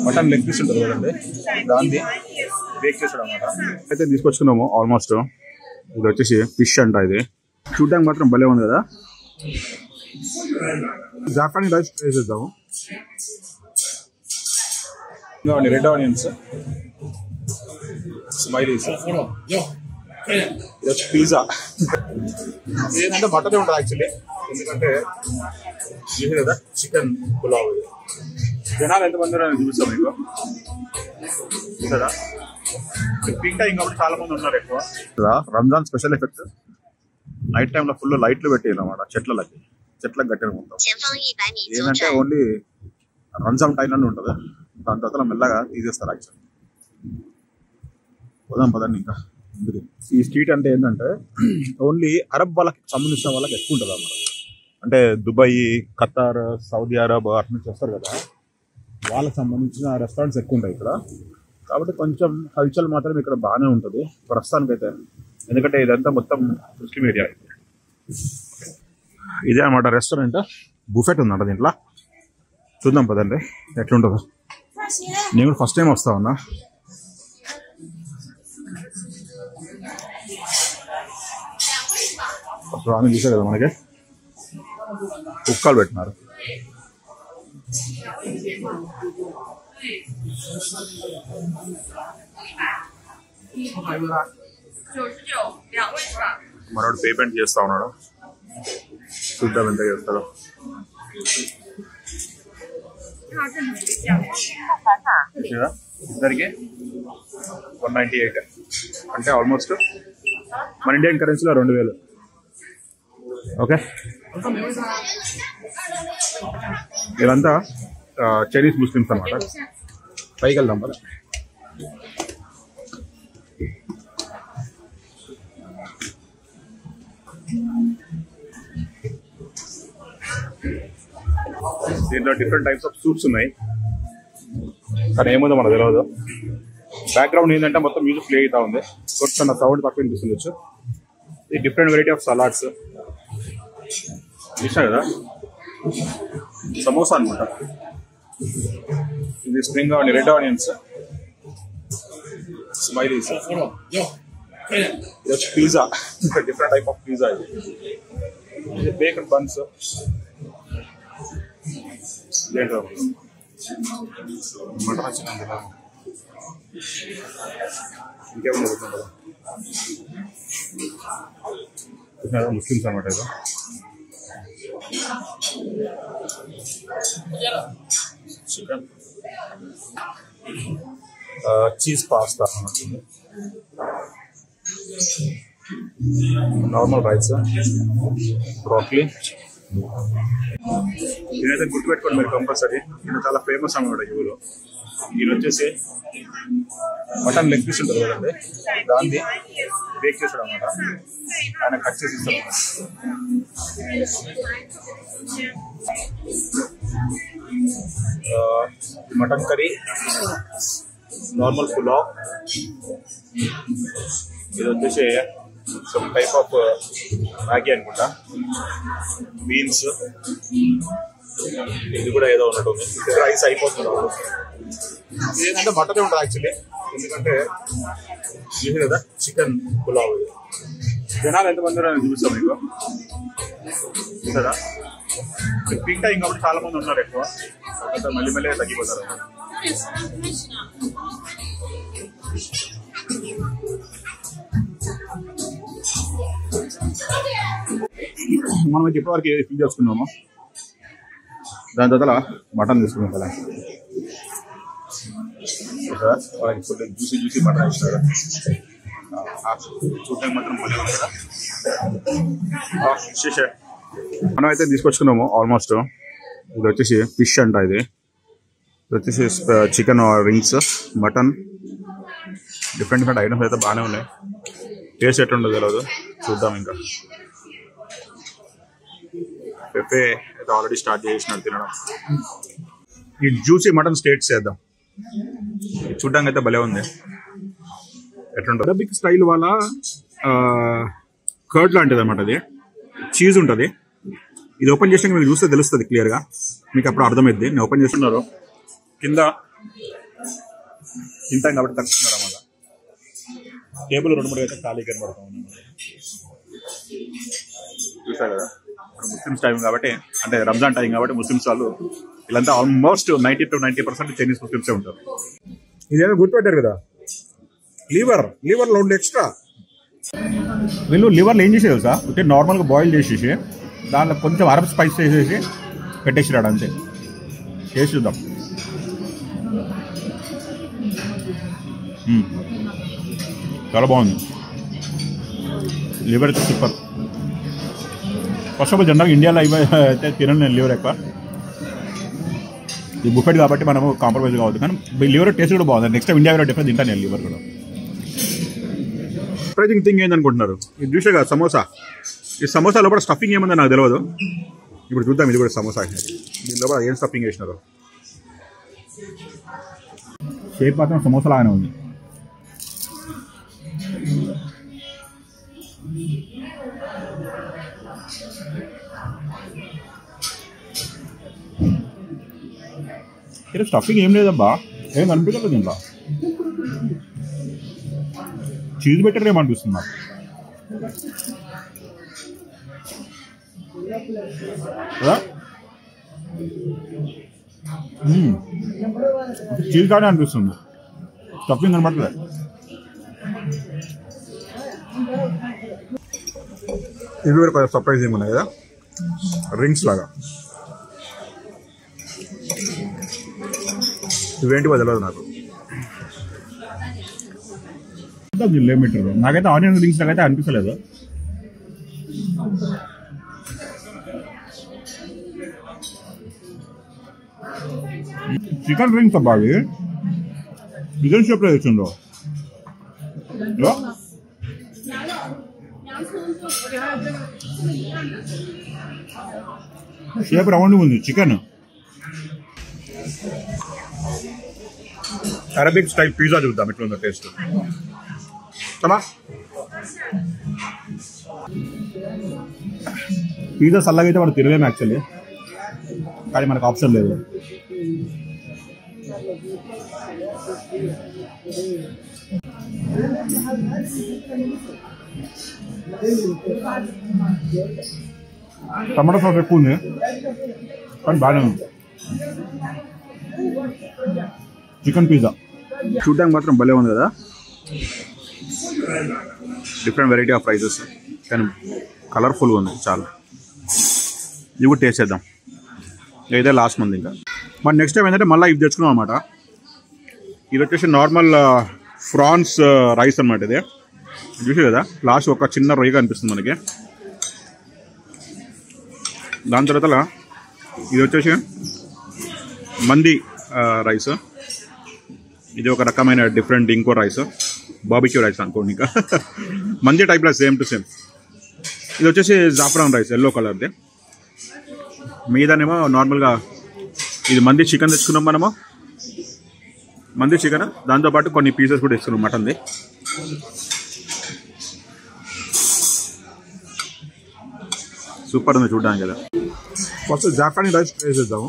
Mutton leg piece ఉంటుంది కదండి, దాన్ని బేక్ చేసాడు అనమాట. అయితే తీసుకొచ్చుకున్నాము ఆల్మోస్ట్. ఇది వచ్చేసి ఫిష్ అంట. ఇది చూడడానికి మాత్రం భలే ఉంది కదా. జాపానీ రైస్ ట్రై చేద్దాము. రెడ్ ఆనియన్స్, స్మైలీస్, ఇది వచ్చి పిజ్జా. ఏంటంటే మటనే ఉంటుంది యాక్చువల్లీ, ఎందుకంటే చూసారు కదా చికెన్ పులావ్. ఇది జనాలు ఎంతమంది ఉన్నారని చూపిస్తాం మీకు. చూసారా పీక్ టైం కాబట్టి చాలా మంది ఉన్నారు ఎక్కువ. రంజాన్ స్పెషల్ ఎఫెక్ట్ నైట్ టైంలో ఫుల్ లైట్లు పెట్టారు అన్నమాట. చెట్లకు కట్టారు మొత్తం. ఏంటంటే ఓన్లీ రంజాన్ టైంలోనే ఉంటుంది, దాని తర్వాత మెల్లగా తీసేస్తారు యాక్చువల్లీ. పదండి ఇంకా ముందుకు. ఈ స్ట్రీట్ అంటే ఏంటంటే ఓన్లీ అరబ్ వాళ్ళకి సంబంధించిన వాళ్ళకి ఎక్కువ ఉంటుంది అన్నమాట. అంటే దుబాయ్, ఖతార్, సౌదీ అరబ్ అటు నుంచి వస్తారు కదా, వాళ్ళకి సంబంధించిన రెస్టారెంట్స్ ఎక్కువ ఉంటాయి ఇక్కడ. కాబట్టి కొంచెం కల్చర్ మాత్రం ఇక్కడ బాగానే ఉంటుంది ప్రస్తుతానికైతే, ఎందుకంటే ఇదంతా మొత్తం ముస్లిం ఏరియా. ఇదే అన్నమాట రెస్టారెంట్. బుఫెట్ ఉందంట దీంట్లో. చూద్దాం పదండి ఎట్లుంటుందో. నేను కూడా ఫస్ట్ టైం వస్తా ఉన్నా. రాని చూసారు కదా మనకి కుక్కలు పెట్టినారు. మనోడు పేమెంట్ చేస్తా ఉన్నాడు. చూద్దాం ఎంత చేస్తాడో. ఇద్దరికి 198 అంటే ఆల్మోస్ట్ మన ఇండియన్ కరెన్సీలో 2000. ఓకే, వీళ్ళంతా చైనీస్ ముస్లిమ్స్ అనమాట. పైకి వెళ్దాం కదా. దీంట్లో డిఫరెంట్ టైప్స్ ఆఫ్ సూప్స్ ఉన్నాయి, కానీ ఏముందో మనకు తెలియదు. బ్యాక్గ్రౌండ్ ఏంటంటే మొత్తం మ్యూజిక్ ప్లే అవుతా ఉంది, కొంచెం నా సౌండ్ తక్కువ వినిపిస్తుండొచ్చు. ఈ డిఫరెంట్ వెరైటీ ఆఫ్ సలాడ్స్ చూసా కదా. సమోసా అనమాట. ఇది spring onion, red onions, smileys, ఇది వచ్చి pizza. Different type of pizza. ఇది బేకన్ బన్స్. ఏంటో మటన్ చికెన్ కదా, ఇంకేమన్నా కదా. ముస్లిమ్స్ అనమాట. ఇది చికెన్ చీజ్ పాస్తా అన్నమాట. Normal rice, broccoli. ఇదైతే గుర్తుపెట్టుకోండి మీరు కంపల్సరీ. ఇది చాలా ఫేమస్ అన్నమాట యూలో. ఇది వచ్చేసి మటన్ లెగ్ పీస్ ఉంటుంది కదండి, దాన్ని బేక్ చేసాడు అనమాట. ఆయన కట్ చేసి ఇస్తాడు. Mutton curry, normal pulao. ఇది వచ్చేసి సమ్ టైప్ ఆఫ్ మ్యాగీ అనుకుంటా, బీన్స్. ఇది కూడా ఏదో ఉన్నట్టు ఉంది. రైస్ అయిపోతుంది. ఏంటంటే మటనే ఉంటుంది యాక్చువల్లీ, ఎందుకంటే చూసి కదా చికెన్ పులావ్. ఇది జనాలు ఎంతమంది ఉన్నారని చూపిస్తాం మీకు. చూసారా పీక్ టైం కాబట్టి చాలా మంది ఉన్నారు ఎక్కువ, మళ్ళీ తగ్గిపోతారు. మనం అయితే ఇప్పటివరకు ఏది ఫిల్ చేసుకున్నామో దాని తర్వాత మటన్ తీసుకున్నాం కదా. వాళ్ళకి ఫుల్ జ్యూసీ మటన్ ఇస్తారు. చూడడానికి మాత్రం భలే ఉంది కదా. మనం అయితే తీసుకొచ్చుకున్నాము ఆల్మోస్ట్. ఇది వచ్చేసి ఫిష్ అంట. ఇది వచ్చేసి chicken rings, mutton, different items అయితే బాగానే ఉన్నాయి. టేస్ట్ ఎట్లుండో తెలియదు, చూద్దాం. ఇంకా పెప్పే అయితే ఆల్రెడీ స్టార్ట్ చేసినాడు తినడం. ఈ జ్యూసీ మటన్ స్టేట్స్ చేద్దాం. చూడ్డానికి అయితే భలే ఉంది. ఎట్లుంటుంది అరబిక్ స్టైల్ వాళ్ళ కర్డ్ లాంటిది అనమాట. అది చీజ్ ఉంటుంది. ఇది ఓపెన్ చేసినాక మీరు చూస్తే తెలుస్తుంది క్లియర్గా, మీకు అప్పుడు అర్థమైద్ది. నేను ఓపెన్ చేస్తున్నారు. కింద తింటాం కాబట్టి తక్కువ అన్నమాట. టేబుల్ 2-3 అయితే ఖాళీ కనబడతాం. చూసా కదా, ముస్లిమ్స్ టైం కాబట్టి, అంటే రంజాన్ టైం కాబట్టి ముస్లిమ్స్ వాళ్ళు వీళ్ళంతా ఆల్మోస్ట్ 90 to 90% చైనీస్ ముస్లిమ్సే ఉంటారు. ఇదేదో గుర్తుపెట్టారు కదా, లివర్లో ఉండే ఎక్స్ట్రా. వీళ్ళు లివర్లో ఏం చేసేది సార్, అంటే నార్మల్గా బాయిల్ చేసేసి దాంట్లో కొంచెం అరబ్ స్పైస్ వేసేసి పెట్టేసిరాడు అంతే. చేసి చూద్దాం. చాలా బాగుంది. లివర్ అయితే సూపర్. ఫస్ట్ ఆఫ్ ఆల్ జనరల్గా ఇండియాలో అయితే తినను నేను లివర్ ఎక్కువ. ఇది బుఫెట్ కాబట్టి మనము కాంప్రమైజ్ కావద్దు, కానీ లివర్ టేస్ట్ కూడా బాగుంది. నెక్స్ట్ టైం ఇండియా డిఫరెంట్ తింటాను నేను లివర్ కూడా. సర్ప్రైజింగ్ థింగ్ ఏందనుకుంటున్నారు, ఇది చూసే కదా సమోసా. ఈ సమోసా లోపల స్టఫింగ్ ఏముందో నాకు తెలియదు. ఇప్పుడు చూద్దాం, ఇది కూడా సమోసా. దీని లోపల ఏం స్టఫింగ్ వేసినారు. షేప్ మాత్రం సమోసా లాగానే ఉంది. స్టఫింగ్ ఏం లేదబ్బా, ఏం కనిపించలేదు దీంట్లో. చీజ్ బెటర్ ఏమనిపిస్తుంది నాకు. చీజ్ కానీ అనిపిస్తుంది, స్టఫింగ్ కనబడలేదు. ఇవి కూడా కొంచెం సర్ప్రైజింగ్ ఉన్నాయి కదా, రింగ్స్ లాగా. ఇవేంటివో తెలియదు నాకు. లిమిటర్ నాకైతే ఆనియన్ రింగ్స్ లాగైతే అనిపించలేదు. చికెన్ రింగ్స్ అబ్బా, అవి చికెన్ షేప్ లో తెచ్చిందో. షేప్ రౌండ్ ఉంది చికెన్. అరబిక్ స్టైల్ పిజ్జా చూద్దాం ఎట్లుందో టేస్ట్. పిజ్జా చల్లగా అయితే మనం తినలేము యాక్చువల్లీ, కానీ మనకు ఆప్షన్ లేదు. టమాటో సాస్ ఎక్కువ ఉంది కానీ బాగానే ఉంది. చికెన్ పిజ్జా చూడడానికి మాత్రం భలే ఉంది కదా, డిఫరెంట్ వెరైటీ ఆఫ్ ప్రైజెస్, కానీ కలర్ఫుల్గా ఉంది చాలా. ఇది కూడా టేస్ట్ చేద్దాం. ఇదే లాస్ట్ మంత్. ఇంకా మరి నెక్స్ట్ టైం ఏంటంటే మళ్ళీ ఇది తెచ్చుకున్నాం అనమాట. ఇది వచ్చేసి నార్మల్ ఫ్రాన్స్ రైస్ అనమాట. ఇది చూసే కదా, లాస్ట్ ఒక చిన్న రొయ్యగా అనిపిస్తుంది మనకి. దాని తర్వాత ఇది వచ్చేసి మంది రైస్. ఇది ఒక రకమైన డిఫరెంట్ ఇంకో రైస్, బాబిక్యూ రైస్ అనుకోండి. ఇంకా మంది టైప్లో సేమ్ టు సేమ్. ఇది వచ్చేసి జాఫ్రాన్ రైస్, ఎల్లో కలర్ది. మీదనేమో నార్మల్గా ఇది మంది చికెన్ తెచ్చుకున్నాం మనము, మంది చికెన్. దాంతోపాటు కొన్ని పీసెస్ కూడా తెచ్చుకున్నాం మటన్ది. సూపర్ ఉంది చూడడానికి కదా. ఫస్ట్ జాఫ్రాన్ రైస్ ట్రై చేద్దాము.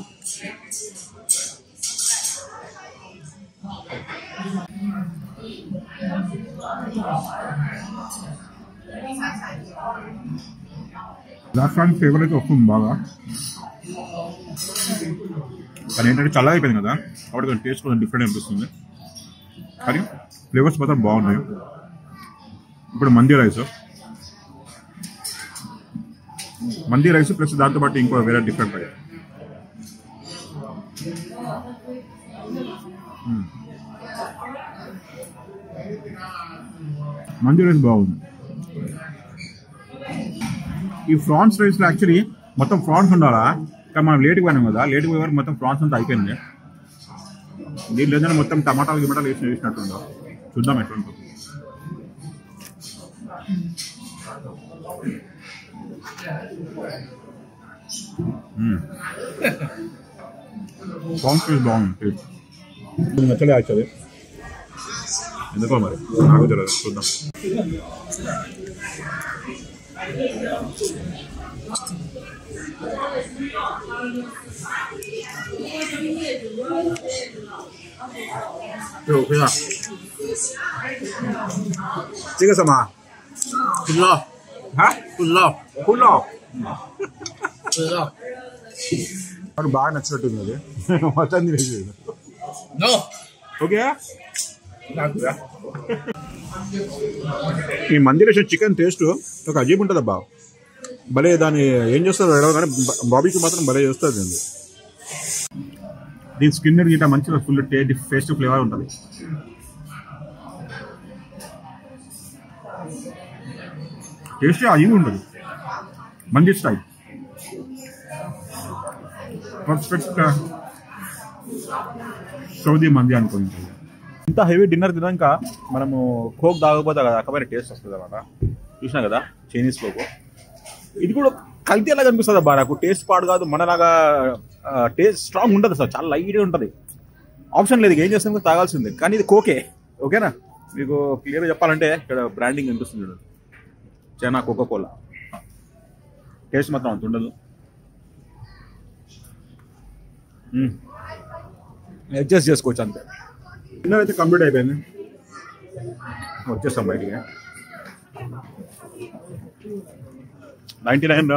జాఫ్రాన్ ఫ్లేవర్ అయితే వస్తుంది బాగా, కానీ ఏంటంటే చల్లగా అయిపోయింది కదా కాబట్టి కొంచెం టేస్ట్ కొంచెం డిఫరెంట్ అనిపిస్తుంది, కానీ ఫ్లేవర్స్ మాత్రం బాగున్నాయి. ఇప్పుడు మంది రైస్ ప్లస్ దాంతోపాటు ఇంకో వేరే డిఫరెంట్ రైస్. మంది రైస్ బాగుంది. ఈ ఫ్రాన్స్ రైస్లో యాక్చువల్లీ మొత్తం ఫ్రాన్స్ ఉండాలా, కానీ మనం లేట్గా పోయినాం కదా, లేట్గా పోయే వరకు మొత్తం ఫ్రాన్స్ అంతా అయిపోయింది. దీంట్లో ఏదైనా మొత్తం టమాటాలు వేసినట్టుందో. చూద్దాం ఎట్లుంటుంది. ప్రాన్స్ రైస్ బాగుంది. నచ్చలే యాక్చువల్లీ, ఎందుకో మరి నాకు తెలియదు. చూద్దాం. OK啊，这个什么？不知道啊？不知道పులావ్不知道 నాకు బాగా నచ్చినట్టుంది అది మొత్తం తినేసి no ఓకే ఈ మందిలో చికెన్ టేస్ట్ ఒక అజీబ్ ఉంటుంది అబ్బా భలే దాన్ని ఏం చేస్తారు కానీ బాబీకి మాత్రం భలే చేస్తుంది అండి దీని స్కిన్ గిట్ట మంచిగా ఫుల్ టేస్ట్ ఫ్లేవర్ ఉంటుంది టేస్ట్ అజీబ్ ఉంటుంది మంది స్టైల్ పర్ఫెక్ట్ సౌదీ మంది అనుకుంటుంది ఇంత హెవీ డిన్నర్ తినాక మనము కోక్ తాగకపోతే కదా రకమైన టేస్ట్ వస్తుంది అన్నమాట చూసినా కదా చైనీస్ కోక్ ఇది కూడా కల్తీ ఎలా కనిపిస్తుంది అబ్బా నాకు టేస్ట్ పాడు కాదు మనలాగా టేస్ట్ స్ట్రాంగ్ ఉంటుంది సార్ చాలా లైట్గా ఉంటుంది ఆప్షన్ లేదు ఏం చేస్తాం తాగాల్సిందే కానీ ఇది కోకే ఓకేనా మీకు క్లియర్గా చెప్పాలంటే ఇక్కడ బ్రాండింగ్ అనిపిస్తుంది చూడండి చైనా కోకో కోలా టేస్ట్ మాత్రం అంత ఉండదు అడ్జస్ట్ చేసుకోవచ్చు అంతే డిన్నర్ అయితే కంప్లీట్ అయిపోయింది వచ్చేస్తాం బయటికి 99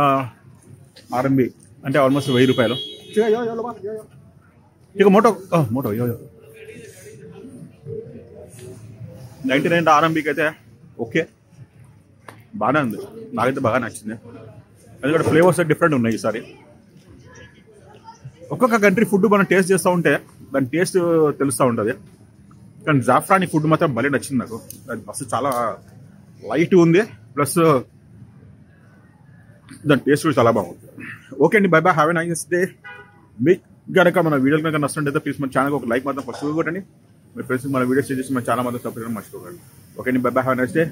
RMB అంటే ఆల్మోస్ట్ 1000 రూపాయలు ఇక మోటో మోటో 99 RMBకి అయితే ఓకే బాగానే ఉంది నాకైతే బాగా నచ్చింది ఎందుకంటే ఫ్లేవర్స్ డిఫరెంట్ ఉన్నాయి ఈసారి ఒక్కొక్క కంట్రీ ఫుడ్ మనం టేస్ట్ చేస్తూ ఉంటే దాని టేస్ట్ తెలుస్తూ ఉంటుంది కానీ జాఫ్రానీ ఫుడ్ మాత్రం భలే నచ్చింది నాకు దాని బస్సు చాలా లైట్ ఉంది ప్లస్ దాని టేస్ట్ కూడా చాలా బాగుంది ఓకే అండి by by have a nice day మీకు కనుక మన వీడియోలు కనుక నచ్చినట్టయితే ప్లీజ్ మన ఛానల్కి ఒక లైక్ మాత్రం ఫస్ట్ కొట్టండి మీ ఫ్రెండ్స్కి మన వీడియోస్ చేసి మన ఛానల్ మాత్రం సబ్స్క్రైబ్ మర్చిపోకండి ఓకే అండి by by have a nice day